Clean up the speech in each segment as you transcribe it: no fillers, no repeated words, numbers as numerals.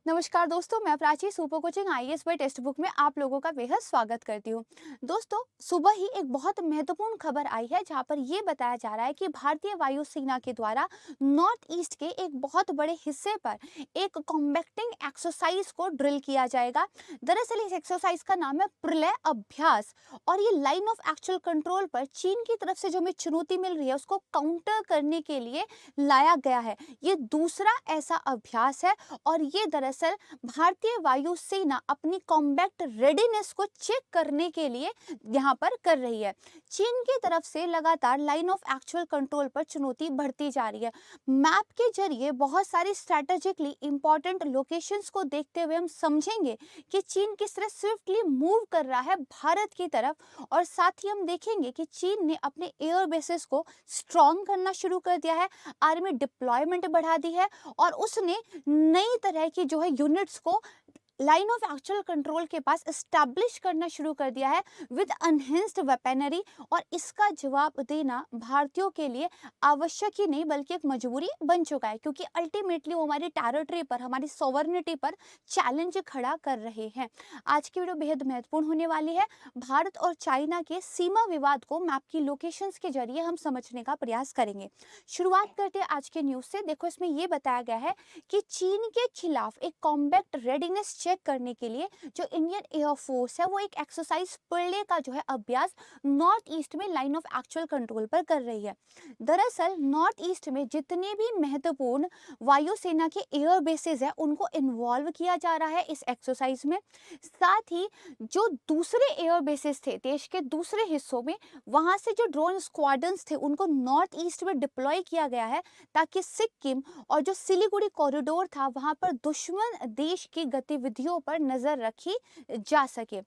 नमस्कार दोस्तों, मैं Prachi super coaching IAS by textbook में आप लोगों का बेहद स्वागत करती हूँ। दोस्तों, सुबह ही एक बहुत महत्वपूर्ण खबर आई है जहाँ पर ये बताया जा रहा है कि भारतीय वायुसेना के द्वारा नॉर्थ ईस्ट के एक बहुत बड़े हिस्से पर एक कॉम्बैक्टिंग एक्सरसाइज को ड्रिल किया जाएगा। दरअसल इस एक्सरसाइज का नाम है प्रलय अभ्यास और ये लाइन ऑफ एक्चुअल कंट्रोल पर चीन की तरफ से जो हमें चुनौती मिल रही है उसको काउंटर करने के लिए लाया गया है। ये दूसरा ऐसा अभ्यास है और ये दरअसल भारतीय वायुसेना अपनी कॉम्बैक्ट रेडीनेस को चेक करने के लिए यहाँ पर कर रही है। चीन की तरफ से लगातार लाइन ऑफ एक्चुअल कंट्रोल पर चुनौती बढ़ती जा रही है। मैप के जरिए बहुत सारी स्ट्रैटेजिकली इंपॉर्टेंट लोकेशंस को देखते हुए हम समझेंगे कि चीन किस तरह स्विफ्टली मूव कर रहा है भारत की तरफ, और साथ ही हम देखेंगे कि चीन ने अपने एयर बेसेस को स्ट्रॉन्ग करना शुरू कर दिया है, आर्मी डिप्लॉयमेंट बढ़ा दी है और उसने नई तरह की जो है यूनिट्स को लाइन ऑफ एक्चुअल कंट्रोल के पास एस्टैब्लिश करना शुरू कर दिया है विद अनहेंस्ड वेपनरी। और इसका जवाब देना भारतीयों के लिए आवश्यक ही नहीं बल्कि एक मजबूरी बन चुका है, क्योंकि अल्टीमेटली वो हमारी टेरिटरी पर, हमारी सॉवरेनिटी पर चैलेंज खड़ा कर रहे हैं। आज की वीडियो बेहद महत्वपूर्ण होने वाली है। भारत और चाइना के सीमा विवाद को मैप की लोकेशंस के जरिए हम समझने का प्रयास करेंगे। शुरुआत करते हैं आज के न्यूज से। देखो, इसमें यह बताया गया है कि चीन के खिलाफ एक कॉम्बैक्ट रेडीनेस चेक करने के लिए जो इंडियन एयरफोर्स है वो एक एक्सरसाइज प्रलय का जो है अभ्यास नॉर्थ ईस्ट में लाइन ऑफ एक्चुअल कंट्रोल पर कर रही है। दरअसल नॉर्थ ईस्ट में जितने भी महत्वपूर्ण वायुसेना के एयर बेसेस है उनको इन्वॉल्व किया जा रहा है इस एक्सरसाइज में। साथ ही जो दूसरे एयर बेसेस थे देश के दूसरे हिस्सों में, वहां से जो ड्रोन स्क्वाड्रन्स थे उनको नॉर्थ ईस्ट में डिप्लॉय किया गया है ताकि सिक्किम और जो सिलीगुड़ी कॉरिडोर था वहां पर दुश्मन देश की गतिविधियों पर नजर रखी जा सके।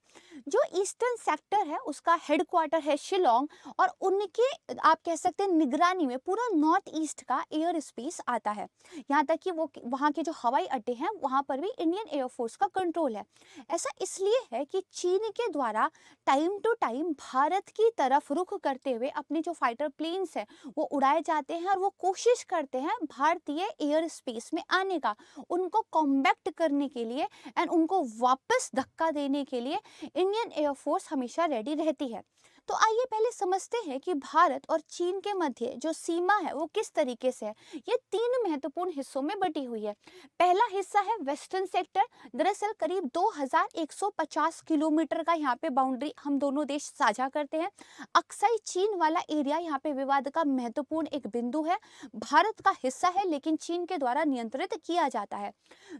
जो ईस्टर्न सेक्टर है उसका हेडक्वार्टर है शिलोंग और उनके आप कह सकते हैं निगरानी में पूरा नॉर्थ ईस्ट का एयर स्पेस आता है। यहाँ तक कि वो वहाँ के जो हवाई अड्डे हैं वहाँ पर भी इंडियन एयरफोर्स का कंट्रोल है। ऐसा इसलिए है कि चीन के द्वारा टाइम टू टाइम भारत की तरफ रुख करते हुए अपने जो फाइटर प्लेन्स हैं वो उड़ाए जाते हैं और वो कोशिश करते हैं भारतीय एयर स्पेस में आने का, उनको कॉम्बैक्ट करने के लिए एंड उनको वापस धक्का देने के लिए इंडियन एयरफोर्स हमेशा रेडी रहती है। तो आइए पहले समझते हैं कि भारत और चीन के मध्य जो सीमा है वो किस तरीके से है। ये तीन महत्वपूर्ण हिस्सों में बटी हुई है। पहला हिस्सा है वेस्टर्न सेक्टर। दरअसल करीब 2150 किलोमीटर का यहाँ पे बाउंड्री हम दोनों देश साझा करते हैं। अक्साई चीन वाला एरिया यहाँ पे विवाद का महत्वपूर्ण एक बिंदु है। भारत का हिस्सा है लेकिन चीन के द्वारा नियंत्रित किया जाता है।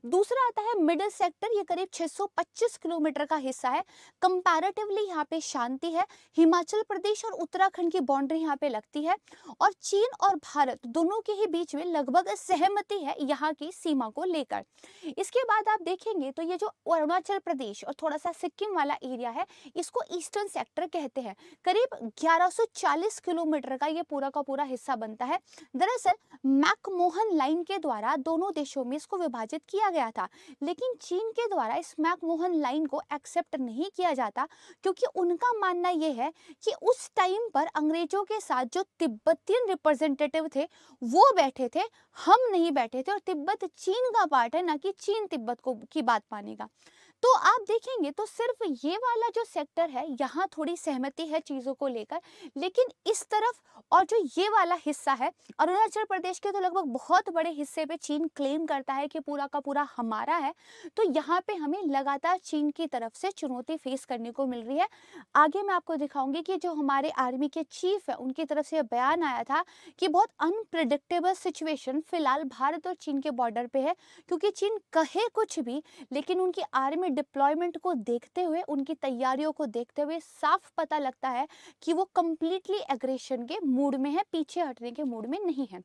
दूसरा आता है मिडिल सेक्टर। ये करीब 625 किलोमीटर का हिस्सा है। कंपैरेटिवली यहाँ पे शांति है। हिमाचल प्रदेश और उत्तराखंड की बाउंड्री यहाँ पे लगती है और चीन और भारत दोनों के ही बीच में लगभग सहमति है यहाँ की सीमा को लेकर। इसके बाद आप देखेंगे तो ये जो अरुणाचल प्रदेश और थोड़ा सा सिक्किम वाला एरिया है इसको ईस्टर्न सेक्टर कहते हैं। करीब 1140 किलोमीटर का ये पूरा का पूरा हिस्सा बनता है। दरअसल मैकमोहन लाइन के द्वारा दोनों देशों में इसको विभाजित किया गया था, लेकिन चीन के द्वारा इस मैकमोहन लाइन को एक्सेप्ट नहीं किया जाता क्योंकि उनका मानना यह है कि उस टाइम पर अंग्रेजों के साथ जो तिब्बतियन रिप्रेजेंटेटिव थे वो बैठे थे, हम नहीं बैठे थे, और तिब्बत चीन का पार्ट है ना कि चीन तिब्बत को की बात मानेगा। तो आप देखेंगे तो सिर्फ ये वाला जो सेक्टर है यहाँ थोड़ी सहमति है चीजों को लेकर, लेकिन इस तरफ और जो ये वाला हिस्सा है अरुणाचल प्रदेश के तो लगभग बहुत बड़े हिस्से पे चीन क्लेम करता है कि पूरा का पूरा हमारा है। तो यहाँ पे हमें लगातार चीन की तरफ से चुनौती फेस करने को मिल रही है। आगे मैं आपको दिखाऊंगी कि जो हमारे आर्मी के चीफ है उनकी तरफ से बयान आया था कि बहुत अनप्रिडिक्टेबल सिचुएशन फिलहाल भारत और चीन के बॉर्डर पे है, क्योंकि चीन कहे कुछ भी लेकिन उनकी आर्मी डिप्लॉयमेंट को देखते हुए, उनकी तैयारियों को देखते हुए साफ पता लगता है कि वो कंप्लीटली एग्रेशन के मूड में है, पीछे हटने के मूड में नहीं है।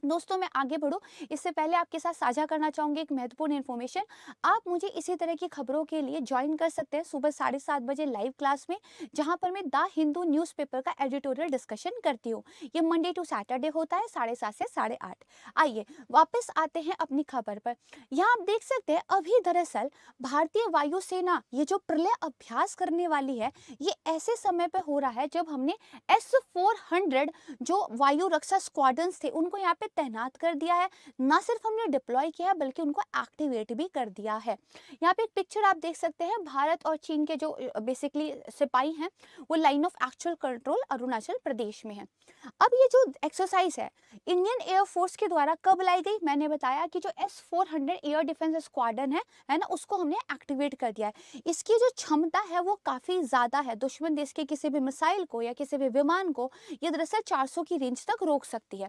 दोस्तों, मैं आगे बढ़ूं इससे पहले आपके साथ साझा करना चाहूंगी एक महत्वपूर्ण इन्फॉर्मेशन। आप मुझे इसी तरह की खबरों के लिए ज्वाइन कर सकते हैं सुबह 7:30 बजे लाइव क्लास में, जहां पर मैं द हिंदू न्यूज़पेपर का एडिटोरियल डिस्कशन करती हूँ। ये मंडे टू सैटरडे होता है 7:30 से 8:30। आइए वापस आते हैं अपनी खबर पर। यहाँ आप देख सकते हैं अभी दरअसल भारतीय वायुसेना ये जो प्रलय अभ्यास करने वाली है ये ऐसे समय पर हो रहा है जब हमने S-400 जो वायु रक्षा स्क्वाड्रन्स थे उनको यहाँ पे तैनात कर दिया है। ना सिर्फ हमने डिप्लॉय किया है बल्कि उनको एक्टिवेट भी कर दिया है। यहाँ पे एक पिक्चर आप देख सकते हैं, भारत और चीन के जो बेसिकली सिपाही हैं वो line of actual control Arunachal Pradesh में है। अब ये जो एक्सरसाइज है इंडियन एयरफोर्स के द्वारा कब लाई गई, मैंने बताया कि जो S-400 एयर डिफेंस स्क्वाड्रन है ना, उसको हमने एक्टिवेट कर दिया है। इसकी जो क्षमता है वो काफी ज्यादा है, दुश्मन देश के किसी भी मिसाइल को या किसी भी विमान को ये दरअसल 400 की रेंज तक रोक सकती है।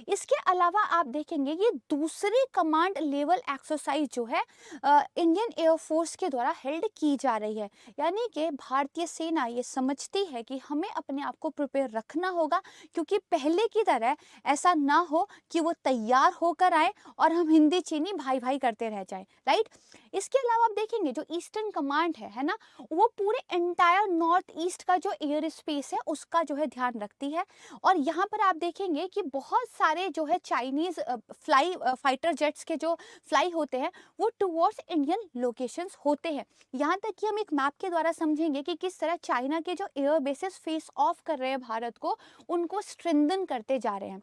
इसके अलावा आप देखेंगे ये दूसरी कमांड लेवल एक्सरसाइज जो है इंडियन एयरफोर्स के द्वारा हेल्ड की जा रही है। यानी कि भारतीय सेना ये समझती है कि हमें अपने आप को प्रिपेयर रखना होगा, क्योंकि पहले की तरह ऐसा ना हो कि वो तैयार होकर आए और हम हिंदी चीनी भाई भाई करते रह जाएं, राइट। इसके अलावा आप देखेंगे जो ईस्टर्न कमांड है ना, वो पूरे एंटायर नॉर्थ ईस्ट का जो एयर स्पेस है उसका जो है ध्यान रखती है। और यहाँ पर आप देखेंगे कि बहुत सारे जो है चाइनीज फाइटर जेट्स के जो फ्लाई होते हैं वो टुवर्ड्स इंडियन लोकेशंस होते हैं। यहाँ तक कि हम एक मैप के द्वारा समझेंगे कि किस तरह चाइना के जो एयर बेसेस फेस ऑफ कर रहे हैं भारत को, उनको स्ट्रेंथन करते जा रहे हैं।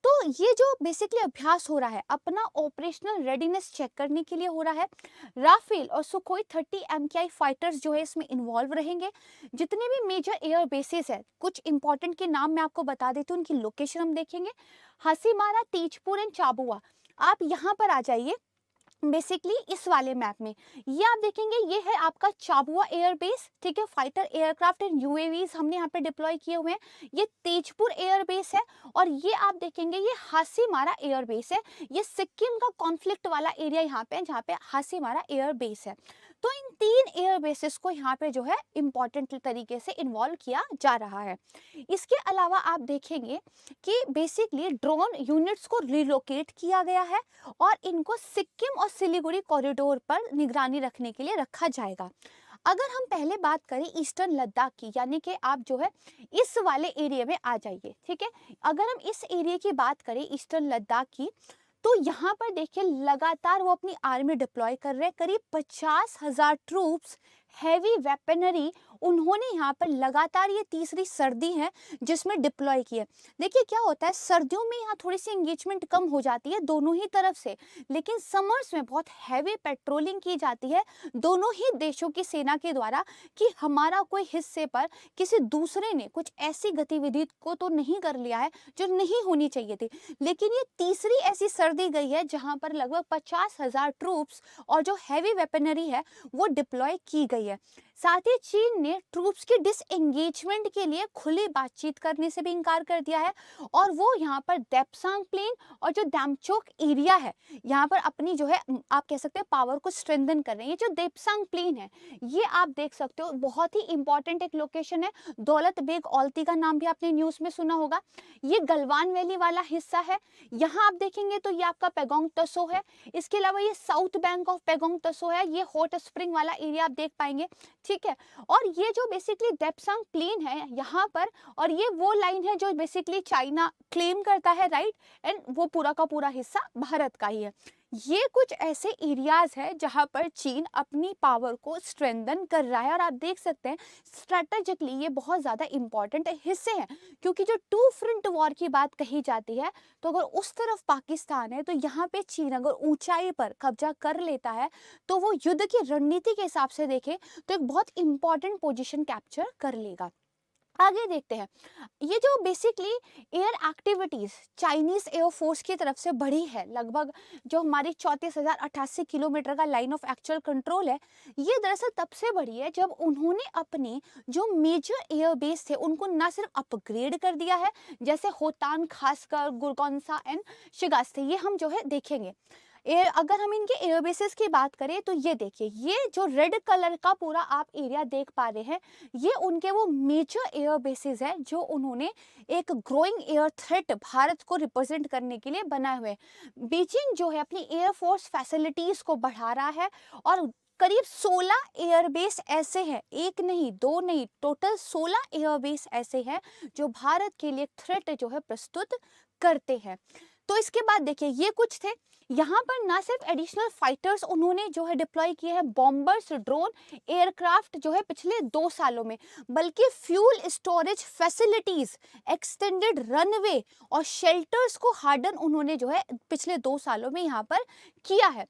तो ये जो बेसिकली अभ्यास हो रहा है अपना ऑपरेशनल रेडीनेस चेक करने के लिए हो रहा है। राफेल और सुखोई 30 MKI फाइटर्स जो है इसमें इन्वॉल्व रहेंगे। जितने भी मेजर एयर बेसेस है, कुछ इंपॉर्टेंट के नाम मैं आपको बता देती हूँ, उनकी लोकेशन हम देखेंगे। हासीमारा, तेजपुर एंड चाबुआ। आप यहाँ पर आ जाइए बेसिकली इस वाले मैप में। ये आप देखेंगे ये है आपका चाबुआ एयरबेस, ठीक है। फाइटर एयरक्राफ्ट एंड यूएवीज हमने यहाँ पे डिप्लॉय किए हुए हैं। ये तेजपुर एयरबेस है और ये आप देखेंगे ये हासीमारा एयरबेस है। ये सिक्किम का कॉन्फ्लिक्ट वाला एरिया यहाँ पे जहाँ पे हासीमारा एयरबेस है। तो इन 3 एयर बेसिस को यहाँ पे जो है इंपॉर्टेंट तरीके से इन्वॉल्व किया जा रहा है। इसके अलावा आप देखेंगे कि बेसिकली ड्रोन यूनिट्स को रिलोकेट किया गया है और इनको सिक्किम और सिलीगुड़ी कॉरिडोर पर निगरानी रखने के लिए रखा जाएगा। अगर हम पहले बात करें ईस्टर्न लद्दाख की, यानी कि आप जो है इस वाले एरिया में आ जाइए, ठीक है। अगर हम इस एरिया की बात करें ईस्टर्न लद्दाख की, तो यहाँ पर देखिए लगातार वो अपनी आर्मी डिप्लॉय कर रहे हैं। करीब 50,000 ट्रूप्स, हैवी वेपनरी उन्होंने यहाँ पर लगातार, ये तीसरी सर्दी है जिसमें डिप्लॉय किए। देखिए क्या होता है, सर्दियों में यहाँ थोड़ी सी एंगेजमेंट कम हो जाती है दोनों ही तरफ से, लेकिन समर्स में बहुत हैवी पेट्रोलिंग की जाती है दोनों ही देशों की सेना के द्वारा कि हमारा कोई हिस्से पर किसी दूसरे ने कुछ ऐसी गतिविधि को तो नहीं कर लिया है जो नहीं होनी चाहिए थी। लेकिन ये तीसरी ऐसी सर्दी गई है जहां पर लगभग 50,000 ट्रूप्स और जो हैवी वेपनरी है वो डिप्लॉय की गई है। साथ ही चीन ने ट्रूप्स की डिसएंगेजमेंट के लिए खुली बातचीत करने से भी इनकार कर दिया है और वो यहाँ पर देप्सांग प्लेन और जो दामचोक एरिया है यहाँ पर अपनी जो है आप कह सकते हैं पावर को स्ट्रेंथन कर रहे हैं। ये जो देप्सांग प्लेन है ये आप देख सकते हो, बहुत ही इंपॉर्टेंट एक लोकेशन है। दौलत बेग औलती का नाम भी आपने न्यूज में सुना होगा। ये गलवान वैली वाला हिस्सा है। यहाँ आप देखेंगे तो ये आपका पेगोंग तसो है। इसके अलावा ये साउथ बैंक ऑफ पेगोंग तसो है, ये हॉट स्प्रिंग वाला एरिया आप देख पाएंगे, ठीक है। और ये जो बेसिकली देप्सांग प्लेन है यहाँ पर, और ये वो लाइन है जो बेसिकली चाइना क्लेम करता है, राइट, एंड वो पूरा का पूरा हिस्सा भारत का ही है। ये कुछ ऐसे एरियाज है जहां पर चीन अपनी पावर को स्ट्रेंथन कर रहा है और आप देख सकते हैं स्ट्रेटेजिकली ये बहुत ज़्यादा इंपॉर्टेंट हिस्से हैं, क्योंकि जो टू फ्रंट वॉर की बात कही जाती है तो अगर उस तरफ पाकिस्तान है तो यहाँ पे चीन अगर ऊंचाई पर कब्जा कर लेता है तो वो युद्ध की रणनीति के हिसाब से देखें तो एक बहुत इंपॉर्टेंट पोजीशन कैप्चर कर लेगा। आगे देखते हैं, ये जो basically air activities Chinese air force की तरफ से बढ़ी है, लगभग जो हमारी 34,088 किलोमीटर का लाइन ऑफ एक्चुअल कंट्रोल है, ये दरअसल तब से बढ़ी है जब उन्होंने अपने जो मेजर एयरबेस थे उनको ना सिर्फ अपग्रेड कर दिया है, जैसे होतान, खासकर गुरगौनसा एंड शिगास्ते, ये हम जो है देखेंगे। अगर हम इनके एयरबेसेस की बात करें तो ये देखिए, ये जो रेड कलर का पूरा आप एरिया देख पा रहे हैं ये उनके वो मेजर एयरबेसेस है जो उन्होंने एक ग्रोइंग एयर थ्रेट भारत को रिप्रेजेंट करने के लिए बनाए हुए। बीजिंग जो है अपनी एयरफोर्स फैसिलिटीज को बढ़ा रहा है और करीब 16 एयरबेस ऐसे हैं, एक नहीं दो नहीं, टोटल 16 एयरबेस ऐसे हैं जो भारत के लिए थ्रेट जो है प्रस्तुत करते हैं। तो इसके बाद देखिए ये कुछ थे। यहाँ पर ना सिर्फ एडिशनल फाइटर्स उन्होंने जो है डिप्लॉय किए हैं, बॉम्बर्स, ड्रोन, एयरक्राफ्ट जो है पिछले 2 सालों में, बल्कि fuel storage facilities, extended runway और शेल्टर्स को हार्डन उन्होंने जो है पिछले 2 सालों में यहाँ पर किया है।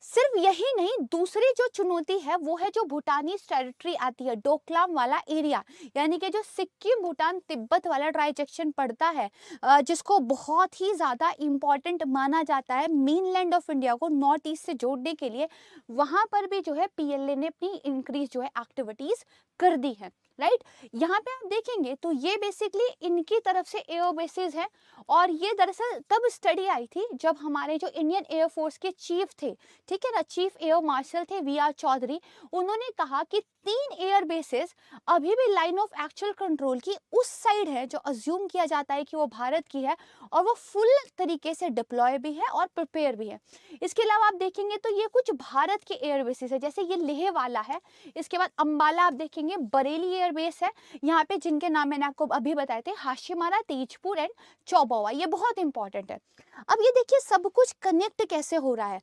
सिर्फ यही नहीं, दूसरी जो चुनौती है वो है जो भूटानीज टेरिटरी आती है, डोकलाम वाला एरिया, यानी कि जो सिक्किम, भूटान, तिब्बत वाला ट्रांजैक्शन पड़ता है, जिसको बहुत ही ज़्यादा इम्पॉर्टेंट माना जाता है मेनलैंड ऑफ इंडिया को नॉर्थ ईस्ट से जोड़ने के लिए। वहाँ पर भी जो है पीएलए ने अपनी इंक्रीज जो है एक्टिविटीज़ कर दी है, राइट। यहाँ पे आप देखेंगे तो ये बेसिकली इनकी तरफ से एयर बेसिस है, और ये दरअसल तब स्टडी आई थी जब हमारे जो इंडियन एयरफोर्स के चीफ थे, ठीक है ना, चीफ एयर मार्शल थे वीआर चौधरी, उन्होंने कहा कि 3 एयर बेसिस अभी भी लाइन ऑफ एक्चुअल कंट्रोल की उस साइड है जो अज्यूम किया जाता है कि वो भारत की है, और वो फुल तरीके से डिप्लॉय भी है और प्रिपेयर भी है। इसके अलावा आप देखेंगे तो ये कुछ भारत के एयर बेसिस है, जैसे ये लेह वाला है, इसके बाद अंबाला आप देखेंगे, बरेली एयर बेस है यहाँ पे, जिनके नाम मैंने आपको अभी बताए थे, हाशीमारा, तेजपुर एंड चौबोवा, ये बहुत इंपॉर्टेंट है। अब ये देखिए सब कुछ कनेक्ट कैसे हो रहा है।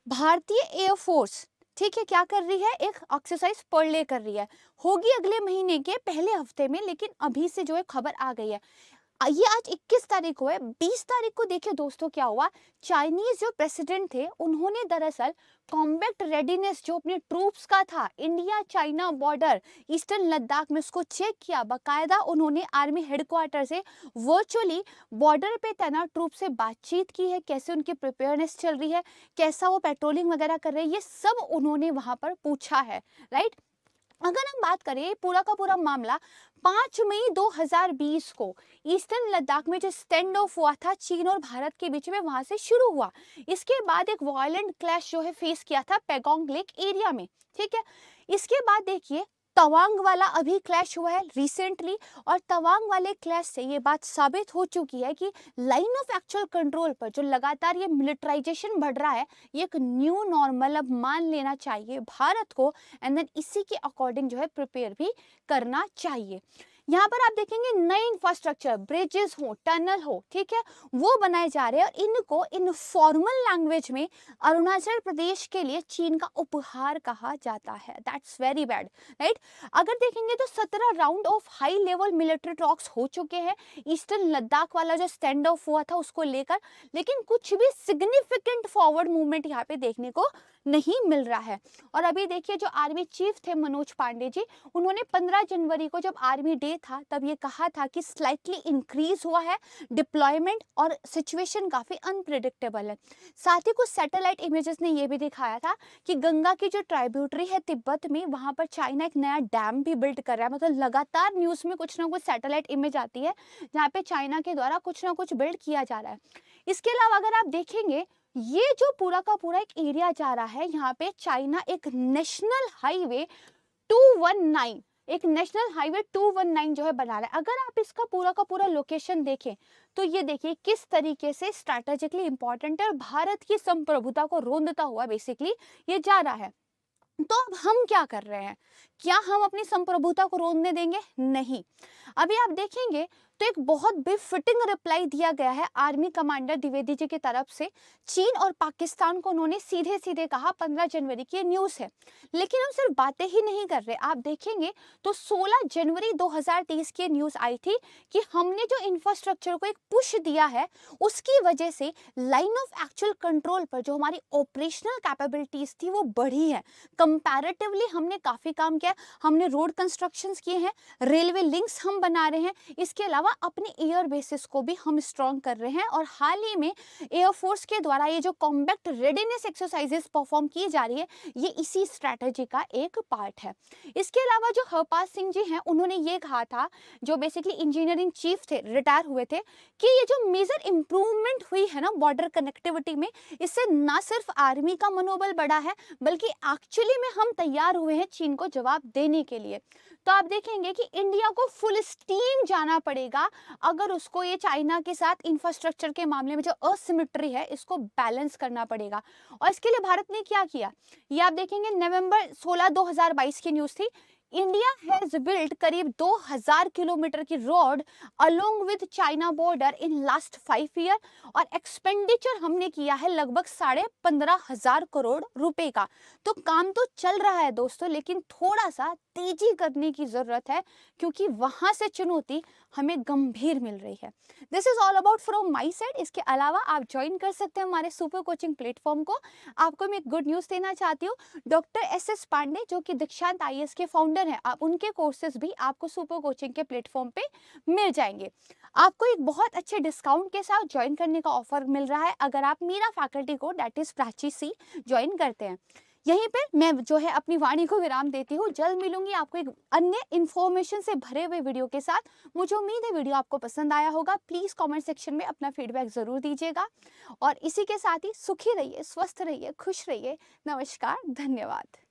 भारतीय एयरफोर्स, ठीक है, क्या कर रही है, एक एक्सरसाइज परले कर रही है, होगी अगले महीने के पहले हफ्ते में, लेकिन अभी से जो है खबर आ गई है। ये आज 21 तारीख को है, 20 तारीख को देखिए दोस्तों क्या हुआ, चाइनीज जो प्रेसिडेंट थे उन्होंने दरअसल कॉम्बैट रेडीनेस जो अपने ट्रूप्स का था India China border eastern Ladakh में, उसको चेक किया। बाकायदा उन्होंने आर्मी हेडक्वार्टर से वर्चुअली बॉर्डर पे तैनात ट्रूप से बातचीत की है, कैसे उनकी प्रिपेयरनेस चल रही है, कैसा वो पेट्रोलिंग वगैरह कर रहे हैं, ये सब उन्होंने वहां पर पूछा है, राइट। अगर हम बात करें पूरा का पूरा मामला, 5 मई 2020 को ईस्टर्न लद्दाख में जो स्टैंड ऑफ हुआ था चीन और भारत के बीच में, वहां से शुरू हुआ। इसके बाद एक वायलेंट क्लैश जो है फेस किया था पैगोंग लेक एरिया में, ठीक है। इसके बाद देखिए तवांग वाला अभी क्लैश हुआ है रिसेंटली, और तवांग वाले क्लैश से ये बात साबित हो चुकी है कि लाइन ऑफ एक्चुअल कंट्रोल पर जो लगातार ये मिलिटराइजेशन बढ़ रहा है, ये एक न्यू नॉर्मल अब मान लेना चाहिए भारत को, एंड देन इसी के अकॉर्डिंग जो है प्रिपेयर भी करना चाहिए। यहाँ पर आप देखेंगे नए इंफ्रास्ट्रक्चर, ब्रिजेस हो, टनल हो, ठीक है, वो बनाए जा रहे हैं, और इनको इनफॉर्मल लैंग्वेज में अरुणाचल प्रदेश के लिए चीन का उपहार कहा जाता है। That's very bad, right. अगर देखेंगे तो 17 round of high level military talks हो चुके हैं ईस्टर्न लद्दाख वाला जो स्टैंड ऑफ हुआ था उसको लेकर, लेकिन कुछ भी सिग्निफिकेंट फॉरवर्ड मूवमेंट यहाँ पे देखने को नहीं मिल रहा है। और अभी देखिए जो आर्मी चीफ थे मनोज पांडे जी, उन्होंने 15 जनवरी को जब आर्मी डे था तब ये कहा था कि स्लाइटली इंक्रीज हुआ है डिप्लॉयमेंट और सिचुएशन काफी अनप्रिडिक्टेबल है। साथ ही कुछ सैटेलाइट इमेजेस ने ये भी दिखाया था कि गंगा की जो ट्राइब्यूटरी है तिब्बत में, वहां पर चाइना एक नया डैम भी बिल्ड कर रहा है। मतलब लगातार न्यूज में कुछ ना कुछ सैटेलाइट इमेज आती है जहाँ पे चाइना के द्वारा कुछ ना कुछ बिल्ड किया जा रहा है। इसके अलावा अगर आप देखेंगे ये जो पूरा का पूरा एक एरिया जा रहा है, यहाँ पे चाइना एक नेशनल हाईवे 219, एक नेशनल हाईवे 219 जो है बना रहा है। अगर आप इसका पूरा का पूरा लोकेशन देखें तो ये देखिए किस तरीके से स्ट्रैटेजिकली इंपॉर्टेंट है, और भारत की संप्रभुता को रोंदता हुआ बेसिकली ये जा रहा है। तो अब हम क्या कर रहे हैं, क्या हम अपनी संप्रभुता को रोकने देंगे? नहीं। अभी आप देखेंगे तो एक बहुत बेफिटिंग रिप्लाई दिया गया है आर्मी कमांडर द्विवेदी जी की तरफ से। चीन और पाकिस्तान को उन्होंने सीधे सीधे कहा, 15 जनवरी की न्यूज़ है। लेकिन हम सिर्फ बातें ही नहीं कर रहे, आप देखेंगे तो 16 जनवरी 2023 की न्यूज़ आई थी कि हमने जो इंफ्रास्ट्रक्चर को एक पुश दिया है उसकी वजह से लाइन ऑफ एक्चुअल कंट्रोल पर जो हमारी ऑपरेशनल कैपेबिलिटीज थी वो बढ़ी है। कंपैरेटिवली हमने काफ़ी काम किया, हमने रोड कंस्ट्रक्शंस किए हैं, रेलवे लिंक्स हम बना रहे हैं, इसके अलावा अपने एयर बेसिस को भी हम स्ट्रॉन्ग कर रहे हैं। और हाल ही में एयरफोर्स के द्वारा ये जो कॉम्बैट रेडीनेस एक्सरसाइजेस परफॉर्म की जा रही है, ये इसी स्ट्रैटेजी का एक पार्ट है। इसके अलावा जो हरपाल सिंह जी हैं, उन्होंने ये कहा था, जो बेसिकली इंजीनियरिंग चीफ थे, रिटायर हुए थे, कि ये जो मेजर इंप्रूवमेंट हुई है ना बॉर्डर कनेक्टिविटी में, इससे ना सिर्फ आर्मी का मनोबल बढ़ा है बल्कि एक्चुअली में हम तैयार हुए हैं चीन को जवाब देने के लिए। तो आप देखेंगे कि इंडिया को फुल स्टीम जाना पड़ेगा अगर उसको ये चाइना के साथ इंफ्रास्ट्रक्चर के मामले में जो असिमेट्री है इसको बैलेंस करना पड़ेगा। और इसके लिए भारत ने क्या किया, ये आप देखेंगे नवंबर 16 2022 की न्यूज़ थी। इंडिया हैज बिल्ट करीब 2000 किलोमीटर की road along with China border in last 5 year, और एक्सपेंडिचर हमने किया है लगभग 15,500 करोड़ रुपए का। तो काम तो चल रहा है दोस्तों, लेकिन थोड़ा सा तेजी करने की जरूरत है, क्योंकि वहां से चुनौती हमें गंभीर मिल रही है। This is all about from my side. इसके अलावा आप ज्वाइन कर सकते हैं हमारे सुपर कोचिंग प्लेटफॉर्म को। आपको मैं एक गुड न्यूज़ देना चाहती हूँ, डॉक्टर एस पांडे जो कि दीक्षांत आईएएस के फाउंडर हैं, आप उनके कोर्सेज भी आपको सुपर कोचिंग के प्लेटफॉर्म पे मिल जाएंगे। आपको एक बहुत अच्छे डिस्काउंट के साथ ज्वाइन करने का ऑफर मिल रहा है अगर आप मीरा फैकल्टी को that is Prachi C join करते हैं। यहीं पे मैं जो है अपनी वाणी को विराम देती हूँ। जल्द मिलूंगी आपको एक अन्य इन्फॉर्मेशन से भरे हुए वीडियो के साथ। मुझे उम्मीद है वीडियो आपको पसंद आया होगा। प्लीज कमेंट सेक्शन में अपना फीडबैक जरूर दीजिएगा, और इसी के साथ ही सुखी रहिए, स्वस्थ रहिए, खुश रहिए। नमस्कार, धन्यवाद।